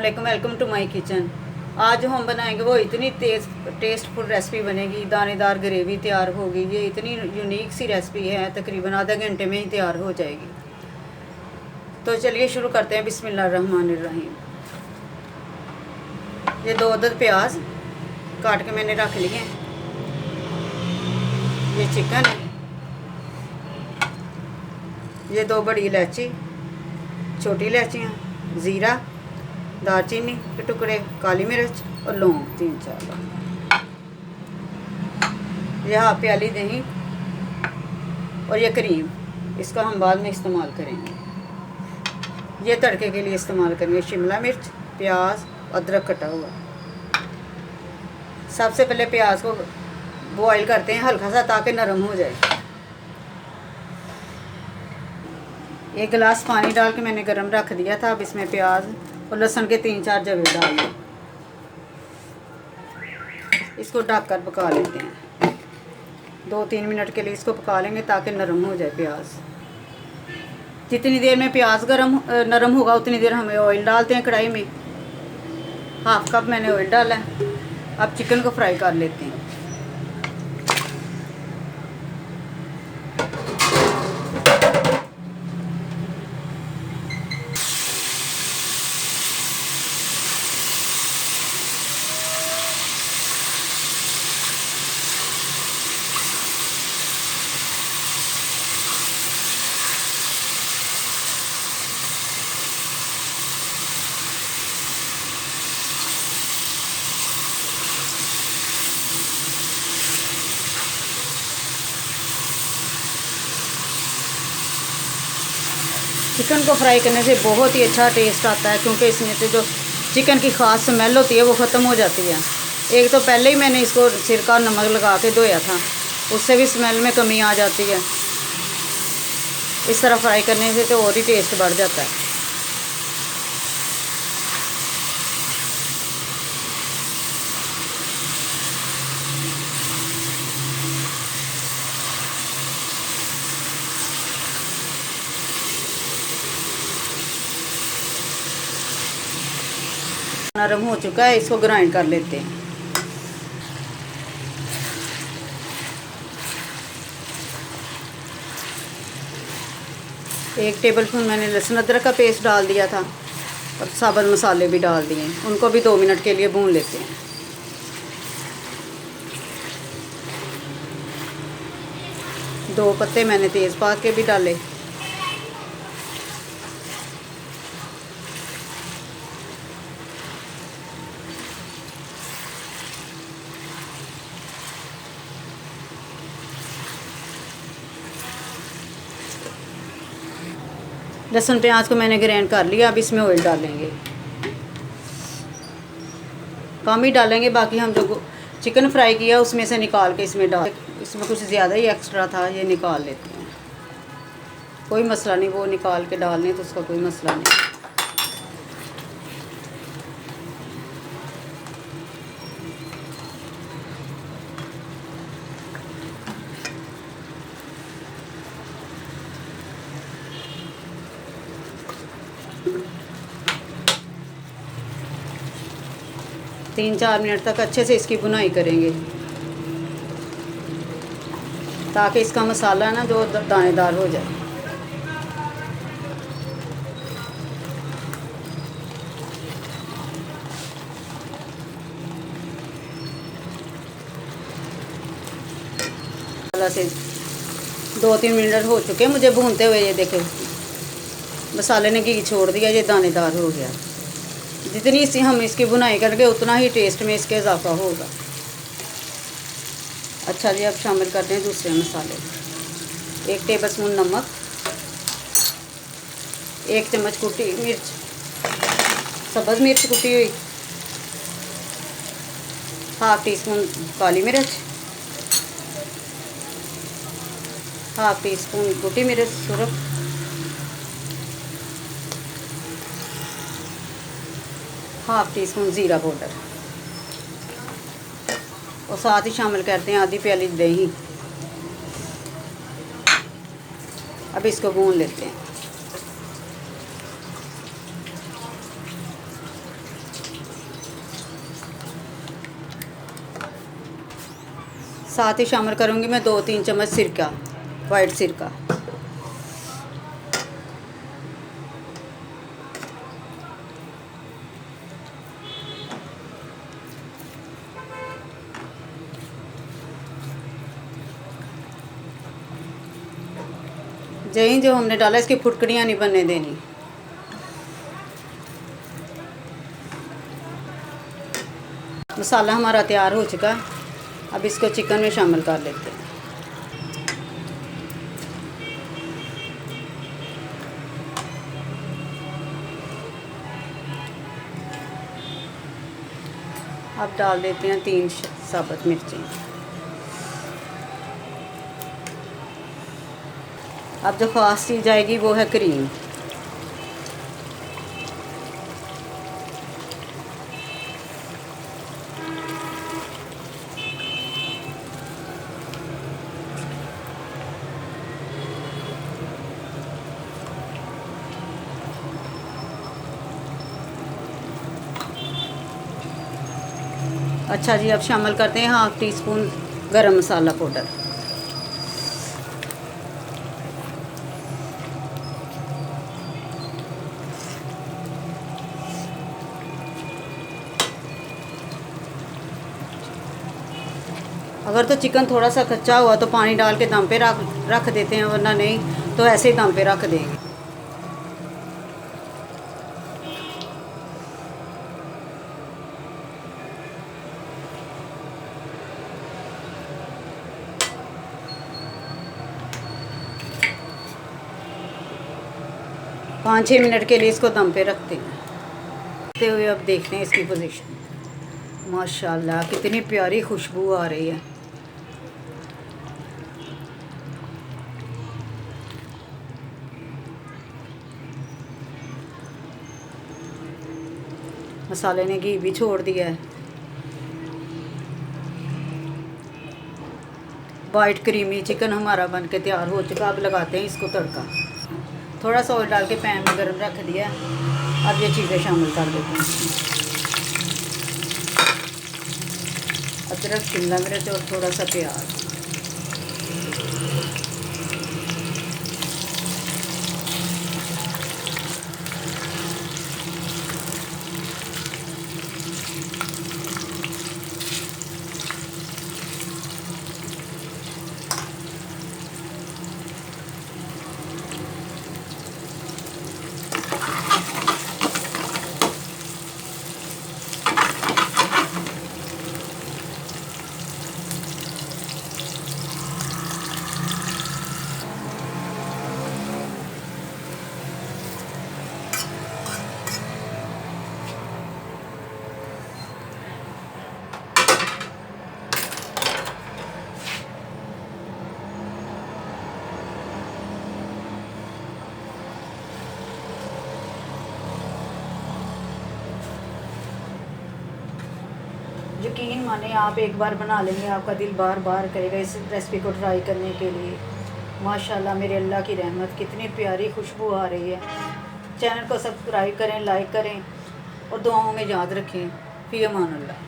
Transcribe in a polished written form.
वालेकुम, welcome to my kitchen. आज जो हम बनाएंगे वो इतनी टेस्टफुल रेसिपी बनेगी। दानेदार ग्रेवी तैयार होगी। ये इतनी यूनिक सी रेसिपी है, तकरीबन आधा घंटे में ही तैयार हो जाएगी। तो चलिए शुरू करते हैं। बिस्मिल्लाहिर्रहमानिर्रहीम। ये 2 अदद प्याज काट के मैंने रख लिए हैं। ये चिकन है। ये 2 बड़ी इलायची, छोटी इलायचियाँ, ज़ीरा, दालचीनी के टुकड़े, काली मिर्च और लौंग 3-4। यह हाफ प्याली दही और ये क्रीम, इसका हम बाद में इस्तेमाल करेंगे। ये तड़के के लिए इस्तेमाल करेंगे। शिमला मिर्च, प्याज, अदरक कटा हुआ। सबसे पहले प्याज को बॉईल करते हैं हल्का सा, ताकि नरम हो जाए। 1 गिलास पानी डाल के मैंने गरम रख दिया था। अब इसमें प्याज और लहसुन के 3-4 जवे डाल दें। इसको ढककर पका लेते हैं। 2-3 मिनट के लिए इसको पका लेंगे ताकि नरम हो जाए प्याज। जितनी देर में प्याज नरम होगा उतनी देर हमें ऑयल डालते हैं कढ़ाई में। हाफ कप मैंने ऑयल डाला है। अब चिकन को फ्राई कर लेते हैं। चिकन को फ्राई करने से बहुत ही अच्छा टेस्ट आता है, क्योंकि इसमें से जो चिकन की ख़ास स्मेल होती है वो ख़त्म हो जाती है। एक तो पहले ही मैंने इसको सिरका और नमक लगा के धोया था, उससे भी स्मेल में कमी आ जाती है। इस तरह फ्राई करने से तो और ही टेस्ट बढ़ जाता है। नरम हो चुका है, इसको ग्राइंड कर लेते हैं। एक टेबलस्पून मैंने लहसुन अदरक का पेस्ट डाल दिया था और साबुत मसाले भी डाल दिए। उनको भी 2 मिनट के लिए भून लेते हैं। दो पत्ते मैंने तेज़पात के भी डाले। लहसुन प्याज को मैंने ग्राइंड कर लिया। अब इसमें ऑयल डालेंगे, कम ही डालेंगे। बाकी हम जो चिकन फ्राई किया उसमें से निकाल के इसमें डाल, इसमें कुछ ज़्यादा ही एक्स्ट्रा था, ये निकाल लेते हैं। कोई मसला नहीं, वो निकाल के डालने तो उसका कोई मसला नहीं। 3-4 मिनट तक अच्छे से इसकी भुनाई करेंगे, ताकि इसका मसाला ना जो दानेदार हो जाए। से 2-3 मिनट हो चुके हैं मुझे भूनते हुए। ये देखें मसाले ने घी छोड़ दिया, ये दानेदार हो गया। जितनी सी हम इसकी भुनाई करेंगे उतना ही टेस्ट में इसके इजाफा होगा। अच्छा जी, अब शामिल करते हैं दूसरे मसाले। 1 टेबलस्पून नमक, 1 चम्मच कुटी मिर्च, सब्ज़ मिर्च कुटी हुई, हाफ टी स्पून काली मिर्च, हाफ टी स्पून कुटी मिर्च सुरख, हाफ टी स्पून ज़ीरा पाउडर और साथ ही शामिल करते हैं आधी प्याली दही। अब इसको भून लेते हैं। साथ ही शामिल करूँगी मैं 2-3 चम्मच सिरका, वाइट सिरका। जो हमने डाला इसकी फुटकड़ियाँ नहीं बनने देनी। मसाला हमारा तैयार हो चुका है, अब इसको चिकन में शामिल कर लेते हैं। अब डाल देते हैं 3 साबुत मिर्चें। अब जो ख़ास चीज़ आएगी वो है क्रीम। अच्छा जी, अब शामिल करते हैं 1/2 टीस्पून गरम मसाला पाउडर। अगर तो चिकन थोड़ा सा कच्चा हुआ तो पानी डाल के दम पे रख देते हैं, वरना नहीं तो ऐसे ही दम पे रख देंगे। पाँच 6 मिनट के लिए इसको दम पे रखते हैं। देखते हुए अब देखते हैं इसकी पोजीशन। माशाल्लाह कितनी प्यारी खुशबू आ रही है। मसाले ने घी भी छोड़ दिया है। वाइट क्रीमी चिकन हमारा बन के तैयार हो चुका। अब लगाते हैं इसको तड़का। थोड़ा सा ऑयल डाल के पैन में गर्म रख दिया। अब ये चीज़ें शामिल कर देते हैं। अदरक, शिमला मिर्च और थोड़ा सा प्याज। यकीन माने आप एक बार बना लेंगे, आपका दिल बार बार करेगा इस रेसिपी को ट्राई करने के लिए। माशाल्लाह मेरे अल्लाह की रहमत, कितनी प्यारी खुशबू आ रही है। चैनल को सब्सक्राइब करें, लाइक करें और दुआओं में याद रखें। फ़ी अमान अल्लाह।